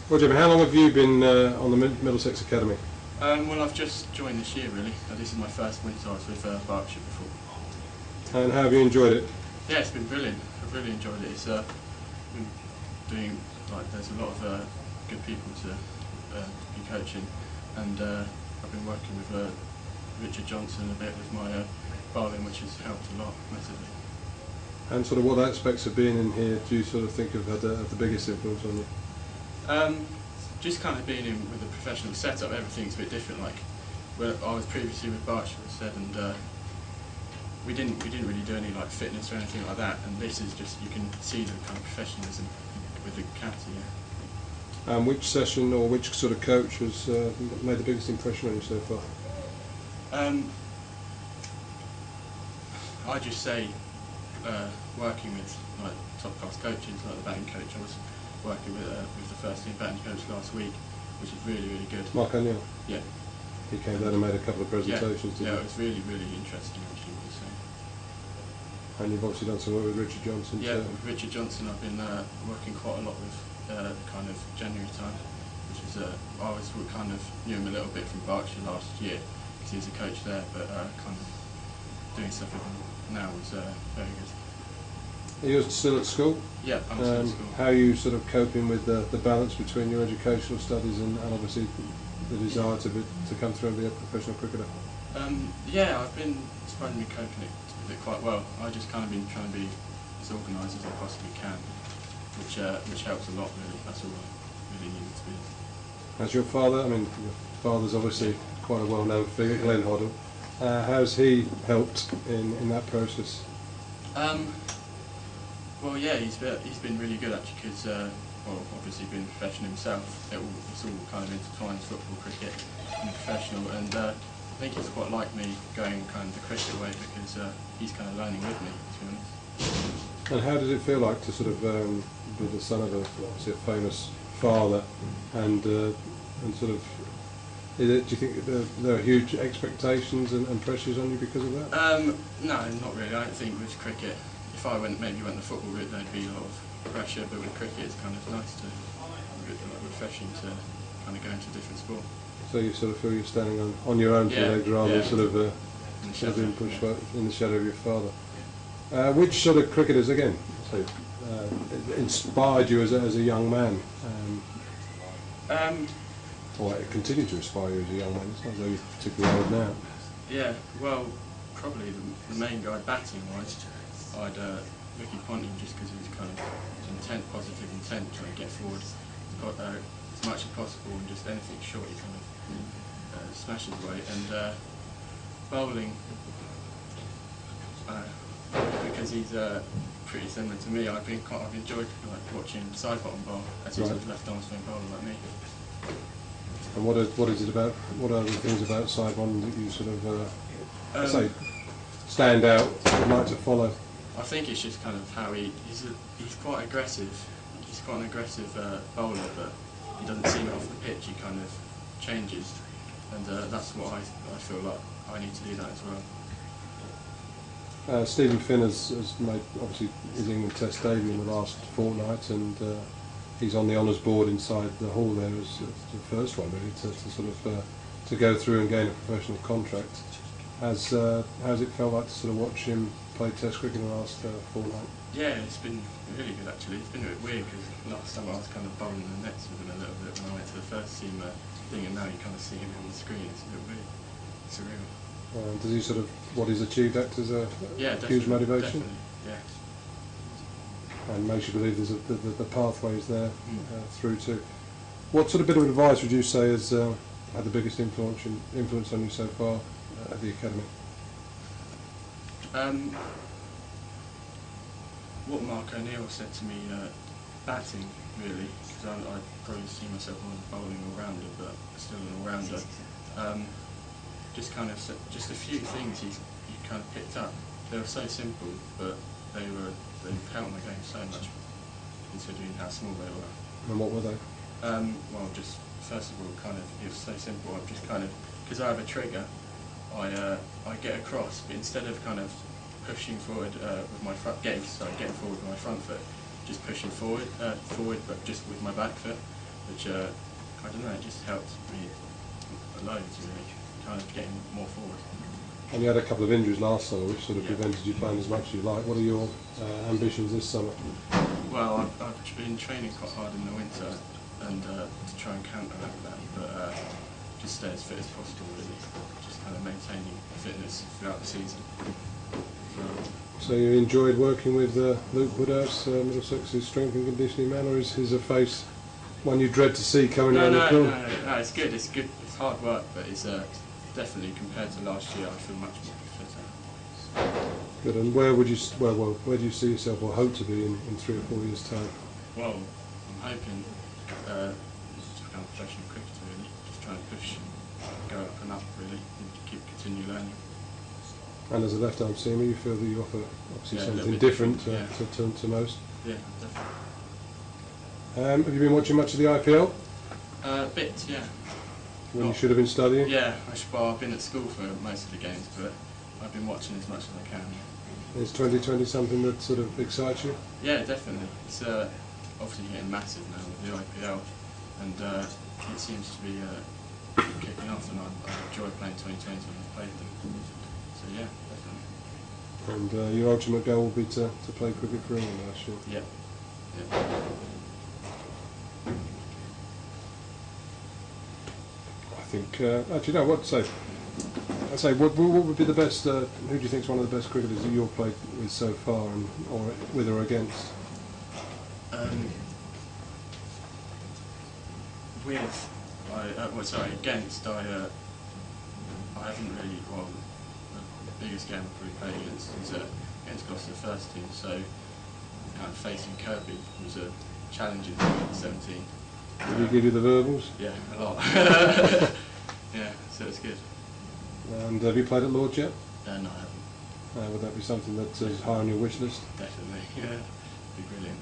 Well, Jim, how long have you been on the Middlesex Academy? Well, I've just joined this year, really. This is my first winter. I was with Berkshire before. And how have you enjoyed it? Yeah, it's been brilliant. I've really enjoyed it. It's been doing, like, there's a lot of good people to be coaching, and I've been working with Richard Johnson a bit with my bowling, which has helped a lot massively. And sort of what aspects of being in here do you sort of think have had the biggest influence on you? Just kind of being in with a professional setup, everything's a bit different. Like, where I was previously with Berkshire, as I said, and we didn't really do any like fitness or anything like that. And this is just, you can see the kind of professionalism with the county. Yeah. And which session or which sort of coach has made the biggest impression on you so far? I just say working with like top class coaches, like the batting coach. I was working with the first team batting coach last week, which is really good. Mark O'Neill? Yeah. He came down and made a couple of presentations, yeah, it was really interesting actually. So. And you've obviously done some work with Richard Johnson too. with Richard Johnson I've been working quite a lot with kind of January time, which is, I was kind of knew him a little bit from Berkshire last year, because he was a coach there, but kind of doing stuff with him now was very good. You're still at school? Yeah, I'm still at school. How are you sort of coping with the balance between your educational studies and obviously the desire to come through and be a professional cricketer? Yeah, I've been surprisingly coping with it quite well. I've just kind of been trying to be as organised as I possibly can, which helps a lot really. That's all I really needed to be. As your father, I mean, your father's obviously quite a well-known figure, Glenn Hoddle. How's he helped in that process? Well, yeah, he's been really good actually, because well, obviously being a professional himself, it's all kind of intertwined, football, cricket, and professional, and I think he's quite like me going kind of the cricket way, because he's kind of learning with me, to be honest. And how does it feel like to sort of be the son of obviously a famous father, and sort of, do you think there are huge expectations and pressures on you because of that? No, not really. I don't think with cricket, if I maybe went the football route, there'd be a lot of pressure, but with cricket it's kind of nice to, a bit like refreshing to kind of go into a different sport. So you sort of feel you're standing on your own two legs rather than sort of being pushed in the shadow of your father. Which sort of cricketers, again, inspired you as a young man? Or continue to inspire you as a young man? It's not as though you're particularly old now. Yeah, well, probably the main guy batting-wise, I'd Ricky Ponting, just because he's kind of intent, positive intent, trying to get forward. He's got as much as possible, and just anything short he kind of smashes away. And bowling, because he's pretty similar to me, I've enjoyed like watching side bottom bowl, as he's a left arm swing bowler like me. And what is it about? What are the things about side bottom that you sort of say stand out, would like to follow? I think it's just kind of how he's quite aggressive. He's quite an aggressive bowler, but he doesn't seem it off the pitch. He kind of changes, and that's what I feel like I need to do that as well. Stephen Finn has made obviously his England Test debut in the last fortnight, and he's on the honours board inside the hall there as the first one really to sort of to go through and gain a professional contract. How's it felt like to sort of watch him play Test cricket in the last fortnight? Yeah, it's been really good actually. It's been a bit weird because last time I was kind of bowling the nets with him a little bit when I went to the first team thing, and now you kind of see him on the screen. It's a bit weird, surreal. Does he sort of, what he's achieved, act as a huge motivation? Definitely, yeah. And makes you believe there's the pathways there through to. What sort of bit of advice would you say has had the biggest influence on you so far at the academy? What Mark O'Neill said to me, batting really, because I probably see myself more as a bowling all-rounder, but still an all-rounder. Just a few things he kind of picked up. They were so simple, but they helped my game so much, considering how small they were. And what were they? Well, just first of all, kind of, it was so simple. I'm just kind of, because I have a trigger, I get across, but instead of kind of pushing forward with my getting forward with my front foot, just pushing forward, but just with my back foot. which I don't know, it just helped me loads really, kind of getting more forward. And you had a couple of injuries last summer, which sort of Yeah. prevented you playing as much as you like. What are your ambitions this summer? Well, I've been training quite hard in the winter, and to try and counteract that, but just stay as fit as possible really, just kind of maintaining fitness throughout the season. So you enjoyed working with Luke Woodhouse, Middlesex's strength and conditioning man, or is his a face one you dread to see coming down the corner? No, it's good, it's hard work, but it's definitely, compared to last year, I feel much more fitter. Good. And where would you where do you see yourself or hope to be in 3 or 4 years' time? Well, I'm hoping to become a professional cricketer really, just try and push, go up and up really, and continue learning. And as a left-arm seamer, you feel that you offer obviously Yeah, a something little bit different different, to most. Yeah, definitely. Have you been watching much of the IPL? Bit, yeah. When you should have been studying? Yeah, well, I've been at school for most of the games, but I've been watching as much as I can. Is 2020 something that sort of excites you? Yeah, definitely. It's obviously getting massive now with the IPL, and it seems to be kicking off, and I enjoy playing 2020 when I've played them. So yeah, definitely. And your ultimate goal will be to play cricket for England, I assume? Yeah. I think, actually no, what to say? I'd say, what would be the best, who do you think is one of the best cricketers that you've played with so far, and or with or against? Against, I haven't really, well, the biggest game I've probably played against is against Gloucester first team, so kind of facing Kirby was a challenging thing at 17. Did he give you the verbals? Yeah, a lot. Yeah, so it's good. And have you played at Lord's yet? No, I haven't. Would that be something that is high on your wish list? Definitely, yeah. It'd be brilliant.